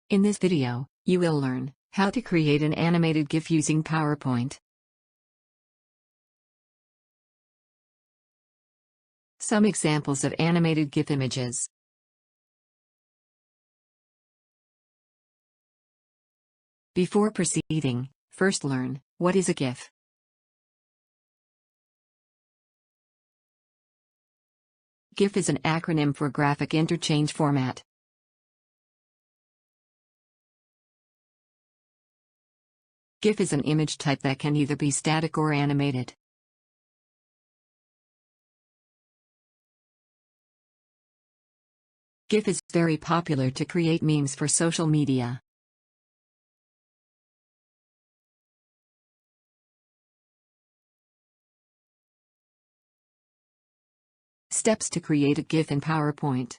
In this video, you will learn how to create an animated GIF using PowerPoint. Some examples of animated GIF images. Before proceeding, first learn, what is a GIF? GIF is an acronym for Graphic Interchange Format. GIF is an image type that can either be static or animated. GIF is very popular to create memes for social media. Steps to create a GIF in PowerPoint.